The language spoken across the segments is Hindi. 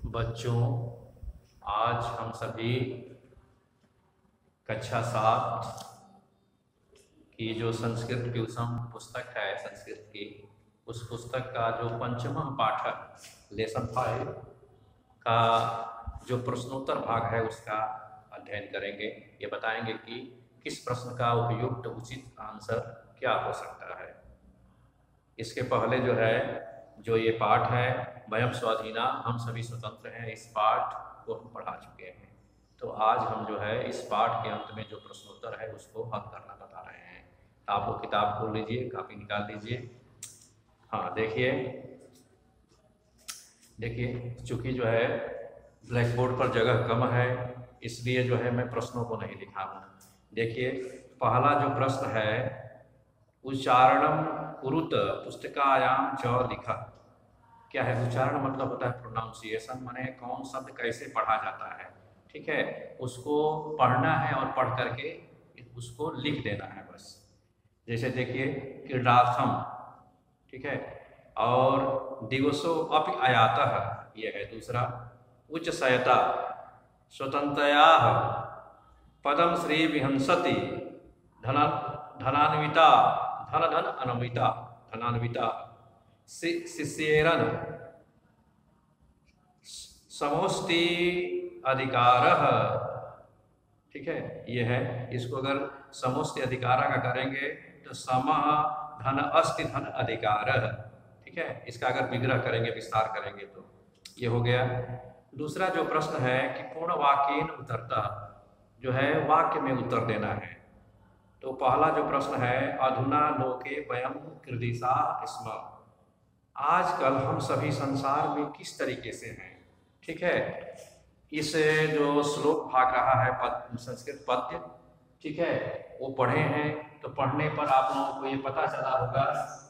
बच्चों, आज हम सभी कक्षा 7 की जो संस्कृत ट्यूशन पुस्तक है संस्कृत की, उस पुस्तक का जो पंचम पाठ लेसन 5 का जो प्रश्नोत्तर भाग है उसका अध्ययन करेंगे। ये बताएंगे कि किस प्रश्न का उपयुक्त उचित आंसर क्या हो सकता है। इसके पहले जो ये पाठ है वयम स्वाधीना हम सभी स्वतंत्र हैं, इस पाठ को हम पढ़ा चुके हैं। तो आज हम इस पाठ के अंत में जो प्रश्नोत्तर है उसको हल करना बता रहे हैं। तो आप वो किताब खोल लीजिए, कापी निकाल लीजिए। हाँ, देखिए चूँकि ब्लैक बोर्ड पर जगह कम है, इसलिए मैं प्रश्नों को नहीं लिखा हूँ। देखिए, पहला जो प्रश्न है, उच्चारणम कुरुत पुस्तकायाम च लिखा। क्या है उच्चारण? मतलब होता है प्रोनाउंसिएशन, माने कौन शब्द कैसे पढ़ा जाता है। ठीक है, उसको पढ़ना है और पढ़ करके उसको लिख देना है बस। जैसे देखिए, क्रीडार्थम, ठीक है, और दिवसो अपि आयातः, ये है दूसरा। उच्च सयता, स्वतंत्रया, पदम श्री विहंसति, धनान्विता, धन अन्विता, धनान्विता, शिष्येरन, समोस्ति अधिकारः। ठीक है, ये है। इसको अगर समोस्ति अधिकारः का करेंगे तो समः धन अस्ति धन अधिकारः। ठीक है, इसका अगर विग्रह करेंगे, विस्तार करेंगे तो ये हो गया। दूसरा जो प्रश्न है कि पूर्ण वाक्येन उत्तरतः, वाक्य में उत्तर देना है। तो पहला जो प्रश्न है, अधुना लोके वयम कीदृशाः स्मः। आजकल हम सभी संसार में किस तरीके से हैं। ठीक है, इस जो श्लोक भाग रहा है संस्कृत पद्य, ठीक है, वो पढ़े हैं। तो पढ़ने पर आप लोगों को ये पता चला होगा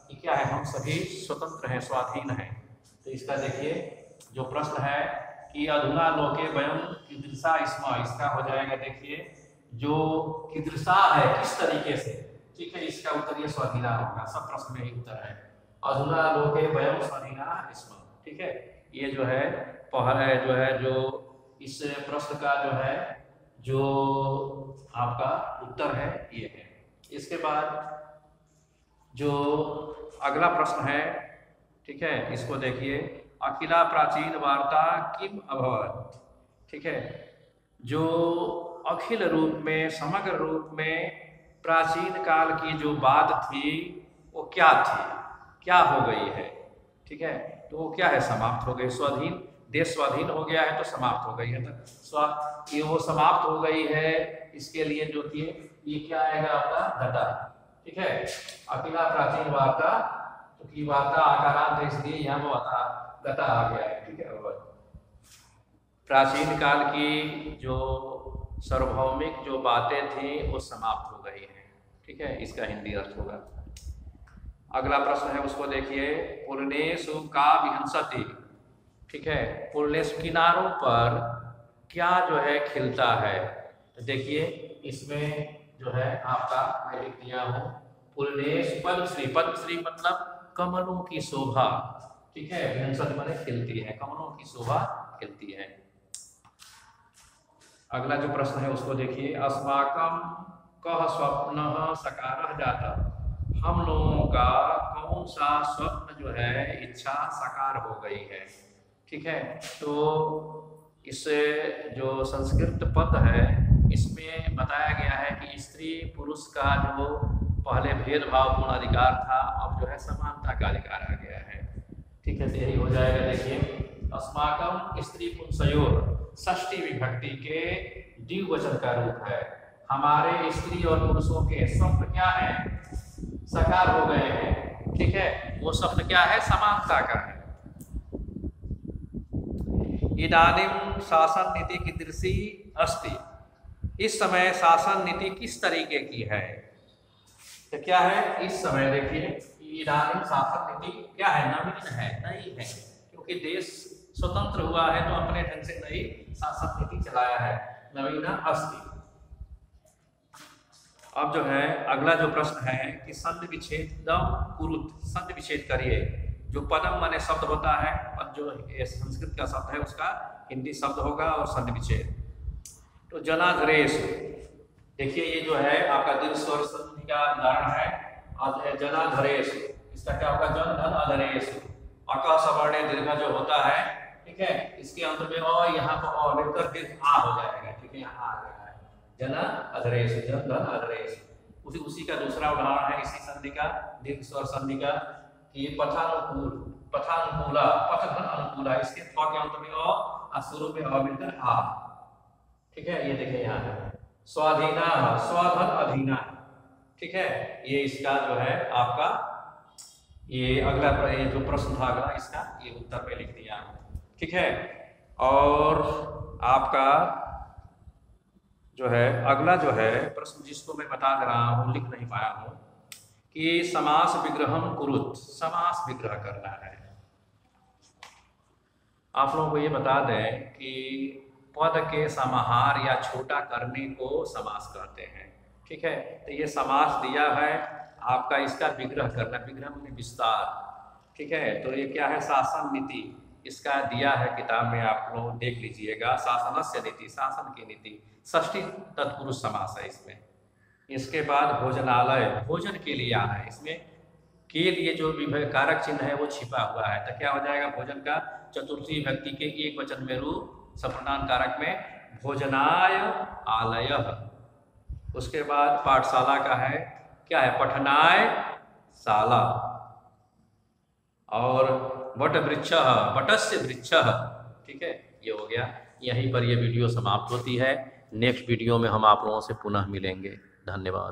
कि क्या है, हम सभी स्वतंत्र हैं, स्वाधीन हैं। तो इसका देखिए जो प्रश्न है कि अधुना लोके वयम कीदृशाः स्मः, इसका हो जाएगा, देखिए जो कीदृशाः है किस तरीके से। ठीक है, इसका उत्तर ये स्वाधीना होगा। सब प्रश्न में ही उत्तर है अधुना लोके वयम स्वाधीनाः स्मः। ठीक है, ये पहला जो इस प्रश्न का जो आपका उत्तर है ये है। इसके बाद जो अगला प्रश्न है, ठीक है, इसको देखिए, अखिला प्राचीन वार्ता किम अभवत्। ठीक है, जो अखिल रूप में, समग्र रूप में प्राचीन काल की जो बात थी वो क्या थी, क्या हो गई है। ठीक है, तो वो क्या है, समाप्त हो गई। स्वाधीन देश स्वाधीन हो गया है तो समाप्त हो गई है। तो ये वो समाप्त हो गई है, इसके लिए जो थी ये क्या आएगा आपका घटा। ठीक है, अखिला प्राचीन वार्ता, तो की वार्ता आकारांत है इसलिए यहाँ वो घटा आ गया है। ठीक है, प्राचीन काल की जो सार्वभौमिक जो बातें थी वो समाप्त हो गई हैं। ठीक है, इसका हिंदी अर्थ होगा। अगला प्रश्न है, उसको देखिए, पुर्णेषु का विहंसति। ठीक है, पुर्णेषु किनारों पर क्या खिलता है। तो देखिए इसमें आपका मैं लिख दिया हूँ, पुर्णेषु पद्मश्री। पद्मश्री मतलब कमलों की शोभा। ठीक है, विहंसति माने खिलती है, कमलों की शोभा खिलती है। अगला जो प्रश्न है उसको देखिए, अस्माकं कः स्वप्नः साकारः जातः। हम लोगों का कौन सा स्वप्न इच्छा साकार हो गई है। ठीक है, तो इस जो संस्कृत पद है इसमें बताया गया है कि स्त्री पुरुष का जो पहले भेदभावपूर्ण अधिकार था, अब समानता का अधिकार आ गया है। ठीक है, तो यही हो जाएगा। देखिए, अस्माकं स्त्री पुंसयोर षष्ठी विभक्ति के द्विवचन का रूप है। हमारे स्त्री और पुरुषों के स्वप्न क्या है, साकार हो गए हैं। ठीक है, वो शब्द क्या है, समानता का है। इदानीं शासन नीति कीदृशी अस्ति। इस समय शासन नीति किस तरीके की है। तो क्या है, इस समय देखिए, इदानीं शासन नीति क्या है, नवीन है, नई है। क्योंकि देश स्वतंत्र हुआ है तो अपने ढंग से नई शासन नीति चलाया है, नवीना अस्ति। अब अगला जो प्रश्न है कि संधि विच्छेदम कुरुत। संधि विच्छेद करिए। जो पदम माने शब्द होता है, जो ये संस्कृत का शब्द है उसका हिंदी शब्द होगा और संधि विच्छेद। तो जनाधरेश, देखिए ये जो है आपका दीर्घ स्वर संधि का उदाहरण है। जनाधरेश, इसका क्या होगा? जन धन अधरेश। अक सवर्ण दीर्घ जो होता है, ठीक है, इसके अंत में और यहाँ पर और लेकर दीर्घ आ हो जाएगा, ठीक है, यहाँ आ गया है जना अधरेश, जन धन अधरेश। उसी का दूसरा उदाहरण है इसी संधि का, दीर्घ स्वर संधि का, कि पथानुकूल, पथानुकूला, पथ धन अनुकूला, इसके थ के अंत में और शुरू में अ मिलकर आ, ठीक है। ये देखिए यहाँ है स्वाधीना, स्वाधन अधीना, ठीक है। ये इसका जो है आपका ये अगला ये जो प्रश्न था अगला, इसका ये उत्तर में लिख दिया, ठीक है। और आपका जो है अगला जो है प्रश्न जिसको मैं बता दे रहा हूँ, लिख नहीं पाया हूँ, कि समास विग्रहम कुरुत, समास विग्रह करना है। आप लोगों को ये बता दें कि पद के समाहार या छोटा करने को समास कहते हैं, ठीक है। तो ये समास दिया है आपका, इसका विग्रह करना, विग्रह में विस्तार, ठीक है। तो ये क्या है? शासन नीति, इसका दिया है किताब में, आप लोग देख लीजिएगा। शासनस्य नीति, शासन की नीति, षष्ठी तत्पुरुष समास है इसमें। इसके बाद भोजनालय, भोजन के लिए आना है, इसमें के लिए जो कारक चिन्ह है वो छिपा हुआ है, तो क्या हो जाएगा? भोजन का चतुर्थी व्यक्ति के एक वचन में रूप, सप्रनाम कारक में भोजनाय आलयः। उसके बाद पाठशाला का है, क्या है? पठनाय शाला। और वट वृक्ष, वटस्य वृक्ष, ठीक है। ये हो गया। यहीं पर ये वीडियो समाप्त होती है। नेक्स्ट वीडियो में हम आप लोगों से पुनः मिलेंगे। धन्यवाद।